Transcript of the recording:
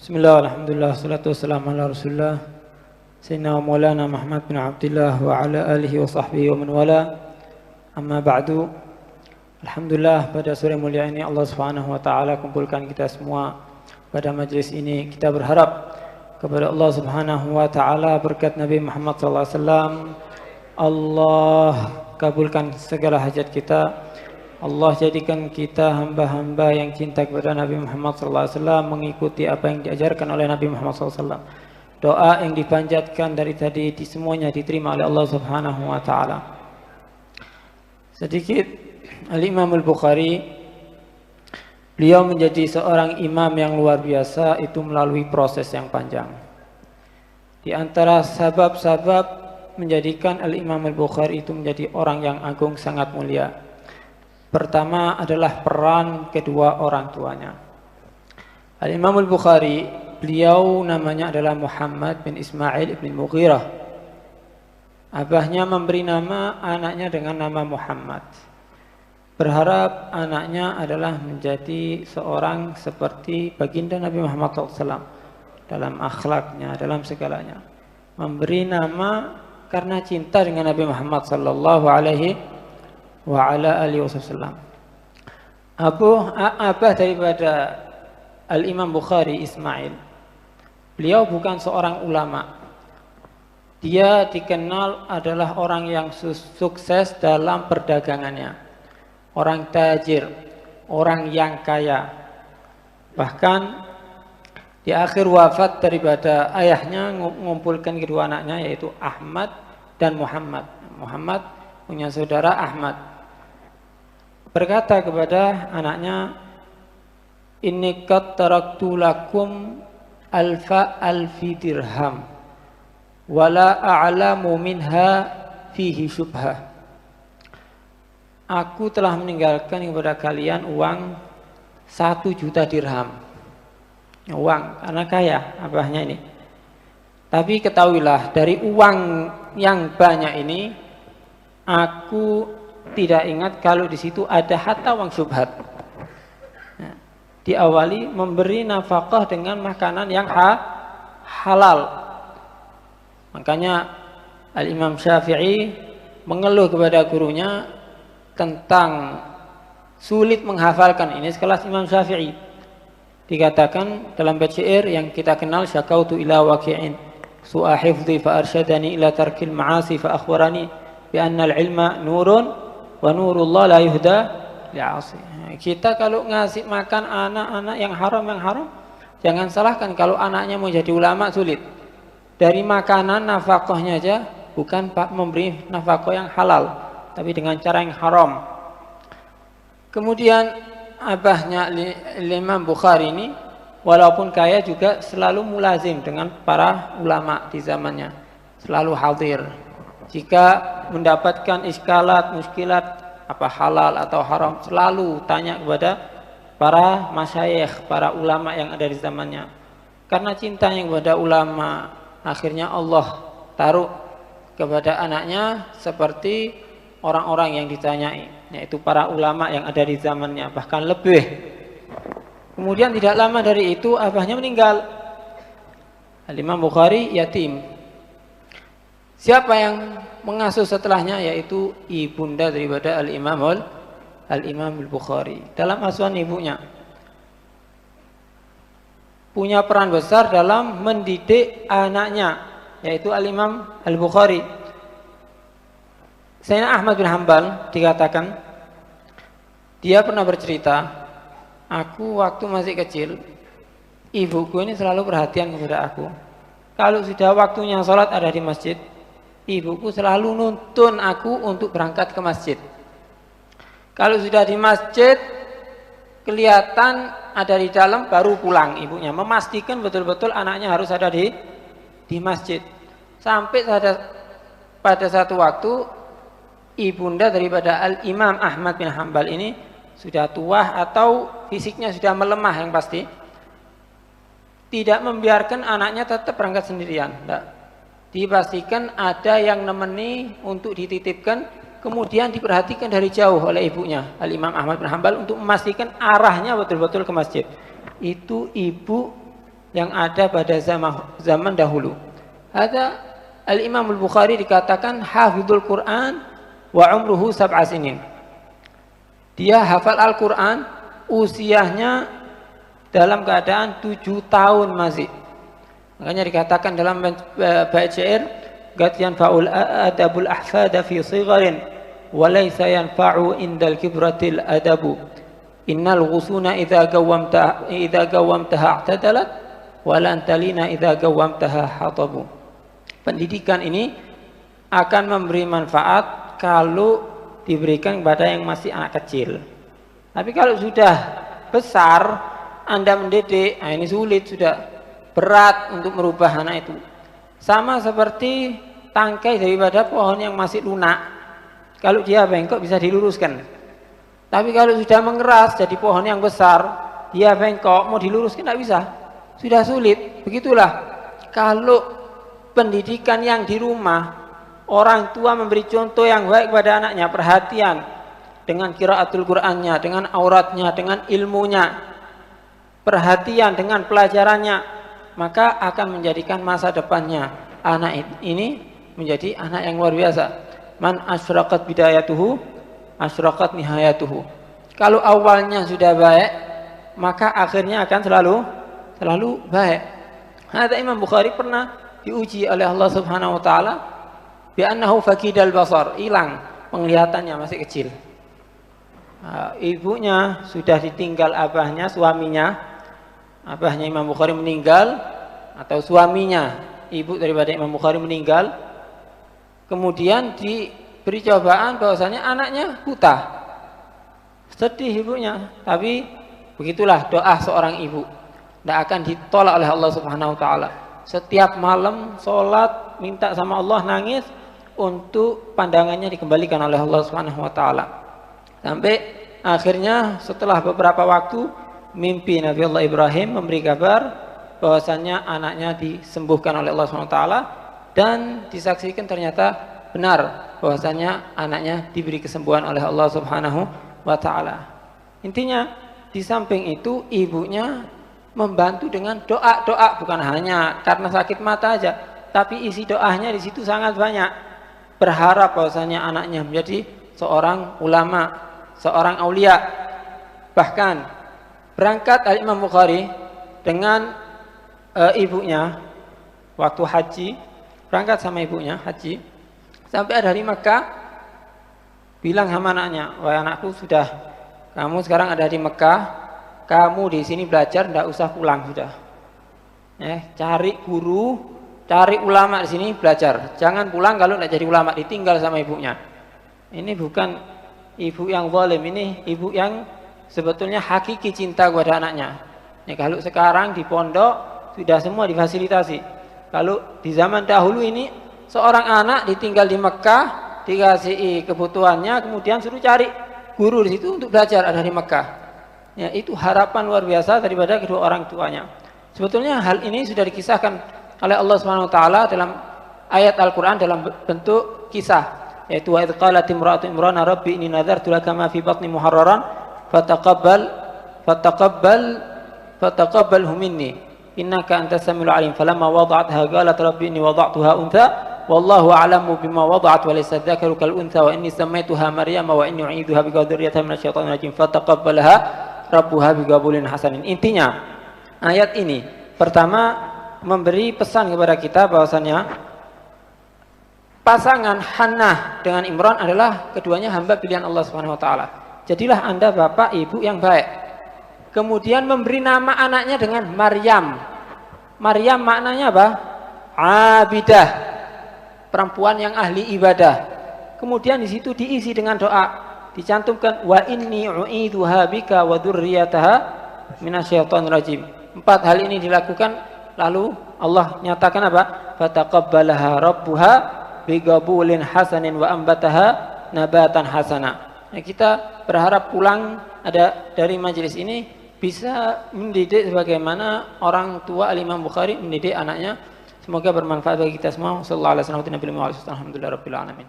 Bismillah, alhamdulillah, salatu wassalamu ala rasulullah Sayyidina wa maulana Muhammad bin Abdullah wa ala alihi wa sahbihi wa man wala. Amma ba'du. Alhamdulillah, pada sore mulia ini Allah subhanahu wa ta'ala kumpulkan kita semua pada majlis ini. Kita berharap kepada Allah subhanahu wa ta'ala berkat Nabi Muhammad SAW, Allah kabulkan segala hajat kita. Allah jadikan kita hamba-hamba yang cinta kepada Nabi Muhammad SAW, mengikuti apa yang diajarkan oleh Nabi Muhammad SAW. Doa yang dipanjatkan dari tadi semuanya diterima oleh Allah Subhanahu wa Ta'ala. Sedikit, Al-Imam Al-Bukhari, beliau menjadi seorang imam yang luar biasa itu melalui proses yang panjang. Di antara sebab-sebab menjadikan Al-Imam Al-Bukhari itu menjadi orang yang agung, sangat mulia. Pertama adalah peran kedua orang tuanya. Al-Imam Al-Bukhari, beliau namanya adalah Muhammad bin Ismail ibn Mughirah. Abahnya memberi nama anaknya dengan nama Muhammad. Berharap anaknya adalah menjadi seorang seperti baginda Nabi Muhammad SAW dalam akhlaknya, dalam segalanya. Memberi nama karena cinta dengan Nabi Muhammad sallallahu alaihi wa ala alihi wasallam. Abah daripada Al-Imam Bukhari, Ismail, beliau bukan seorang ulama. Dia dikenal adalah orang yang sukses dalam perdagangannya, orang tajir, orang yang kaya. Bahkan di akhir wafat daripada ayahnya mengumpulkan kedua anaknya, yaitu Ahmad dan Muhammad. Muhammad punya saudara Ahmad. Berkata kepada anaknya, inni qad taraktu lakum alfi dirham wala a'lamu minha fihi syubhah. Aku telah meninggalkan kepada kalian uang 1 juta dirham. Uang, karena kaya abahnya ini. Tapi ketahuilah, dari uang yang banyak ini, aku tidak ingat kalau di situ ada hatta uang syubhat. Nah, diawali memberi nafkah dengan makanan yang halal. Makanya Al-Imam Syafi'i mengeluh kepada gurunya tentang sulit menghafalkan. Ini sekelas Imam Syafi'i. Dikatakan dalam bait syair yang kita kenal, syakautu ila waqi'in su'a hifdhi fa arsyadani ila tarkil ma'asi fa akhbarani bi anna al-ilma nurun wa nurullah la yuhda li'asi. Kita kalau ngasih makan anak-anak yang haram, jangan salahkan kalau anaknya mau jadi ulama, sulit. Dari makanan nafkahnya aja bukan Pak memberi nafkah yang halal, tapi dengan cara yang haram. Kemudian abahnya Imam Bukhari ini walaupun kaya juga selalu mulazim dengan para ulama di zamannya, selalu hadir. Jika mendapatkan iskalat, muskilat, apa halal atau haram, selalu tanya kepada para masyayikh, para ulama yang ada di zamannya. Karena cintanya kepada ulama, akhirnya Allah taruh kepada anaknya seperti orang-orang yang ditanyai, yaitu para ulama yang ada di zamannya, bahkan lebih. Kemudian tidak lama dari itu abahnya meninggal. Al-Imam Bukhari yatim. Siapa yang mengasuh setelahnya? Yaitu ibunda daripada Al-Imam Al-Bukhari. Dalam asuhan ibunya punya peran besar dalam mendidik anaknya, yaitu Al-Imam Al-Bukhari. Sayyidina Ahmad bin Hanbal dikatakan, dia pernah bercerita, aku waktu masih kecil, ibuku ini selalu perhatian kepada aku. Kalau sudah waktunya sholat ada di masjid, ibuku selalu nuntun aku untuk berangkat ke masjid. Kalau sudah di masjid, kelihatan ada di dalam, baru pulang ibunya. Memastikan betul-betul anaknya harus ada di masjid. Sampai pada satu waktu, ibunda daripada Al-Imam Ahmad bin Hanbal ini sudah tua atau fisiknya sudah melemah yang pasti. Tidak membiarkan anaknya tetap berangkat sendirian. Tidak. Dipastikan ada yang nemeni untuk dititipkan, kemudian diperhatikan dari jauh oleh ibunya Al-Imam Ahmad bin Hanbal untuk memastikan arahnya betul-betul ke masjid. Itu ibu yang ada pada zaman dahulu. Ada Al-Imam Al-Bukhari dikatakan hafizul Quran wa umruhu sab'a sinin. Dia hafal Al-Quran, usianya dalam keadaan 7 tahun masih. Makanya dikatakan dalam bait syair, "Qad yanfa'ul adabul ahfada fi sigharin wa laysa yanfa'u indal kibratil adabu. Innal ghusuna idza qawwamtaha i'tadalat wa lan talina idza qawwamtaha hatabu." Pendidikan ini akan memberi manfaat kalau diberikan kepada yang masih anak kecil. Tapi kalau sudah besar Anda mendidik, nah ini sulit, sudah berat untuk merubah anak itu. Sama seperti tangkai daripada pohon yang masih lunak. Kalau dia bengkok bisa diluruskan. Tapi kalau sudah mengeras jadi pohon yang besar, dia bengkok, mau diluruskan tidak bisa. Sudah sulit. Begitulah kalau pendidikan yang di rumah, orang tua memberi contoh yang baik kepada anaknya, perhatian dengan qiraatul Qur'annya, dengan auratnya, dengan ilmunya, perhatian dengan pelajarannya, maka akan menjadikan masa depannya anak ini menjadi anak yang luar biasa. Man asyraqat bidayatuhu asyraqat nihayatuhu. Kalau awalnya sudah baik, maka akhirnya akan selalu baik. Ada Imam Bukhari pernah diuji oleh Allah Subhanahu wa taala bi annahu faqidal basar, hilang penglihatannya masih kecil. Ibunya sudah ditinggal abahnya, suaminya. Abahnya Imam Bukhari meninggal atau suaminya, ibu daripada Imam Bukhari meninggal. Kemudian diberi cobaan bahwasanya anaknya buta. Sedih ibunya, tapi begitulah doa seorang ibu. Tidak akan ditolak oleh Allah Subhanahu wa taala. Setiap malam sholat minta sama Allah, nangis untuk pandangannya dikembalikan oleh Allah Subhanahu wa taala. Sampai akhirnya setelah beberapa waktu mimpi Nabi Allah Ibrahim memberi kabar bahwasanya anaknya disembuhkan oleh Allah Subhanahu wa taala dan disaksikan ternyata benar bahwasanya anaknya diberi kesembuhan oleh Allah Subhanahu wa taala. Intinya di samping itu ibunya membantu dengan doa-doa, bukan hanya karena sakit mata aja, tapi isi doanya di situ sangat banyak. Berharap bahwasanya anaknya menjadi seorang ulama, seorang aulia. Bahkan berangkat Al-Imam Bukhari dengan ibunya waktu haji, berangkat sama ibunya haji, sampai ada di Mekah, bilang sama anaknya, "Wahai anakku, sudah kamu sekarang ada di Mekah, kamu di sini belajar, tidak usah pulang sudah. Cari guru, cari ulama di sini belajar. Jangan pulang kalau tidak jadi ulama, ditinggal sama ibunya." Ini bukan ibu yang zalim, ini ibu yang sebetulnya hakiki cinta kepada anaknya. Kalau sekarang di pondok sudah semua difasilitasi. Kalau di zaman dahulu ini seorang anak ditinggal di Mekah, dikasih kebutuhannya, kemudian suruh cari guru di situ untuk belajar, ada di Mekah. Ya, itu harapan luar biasa daripada kedua orang tuanya. Sebetulnya hal ini sudah dikisahkan oleh Allah Subhanahu wa taala dalam ayat Al-Qur'an dalam bentuk kisah, yaitu wa idz qalat imra'atu imrana rabbi inni nadartu laka ma fi batni muharraran fataqabbalhu minni innaka antas samiul alim falamma wada'atha qalat rabbi inni wada'tuha untha wallahu a'lamu bima wada'at wa laysa dzakaru kal untha wa inni sammaytuha maryama wa inni u'idzuha bika wa dzurriyyataha minasyaitonir rajim fataqabbalaha rabbuha biqabulin hasanin. Intinya ayat ini pertama memberi pesan kepada kita bahwasanya pasangan Hannah dengan Imran adalah keduanya hamba pilihan Allah Subhanahu wa taala. Jadilah Anda bapak ibu yang baik. Kemudian memberi nama anaknya dengan Maryam. Maryam maknanya apa? Abidah, perempuan yang ahli ibadah. Kemudian di situ diisi dengan doa, dicantumkan wa inni u'idzuha bika wa dzurriyyataha minasyaitonir rajim. 4 hal ini dilakukan, lalu Allah nyatakan apa? Fataqabbalaha rabbuha biqabulin hasanin wa ambataha nabatan hasana. Kita berharap pulang ada dari majelis ini bisa mendidik sebagaimana orang tua Al-Imam Bukhari mendidik anaknya. Semoga bermanfaat bagi kita semua. Sallallahu alaihi wasallam. Alhamdulillahirabbil alamin.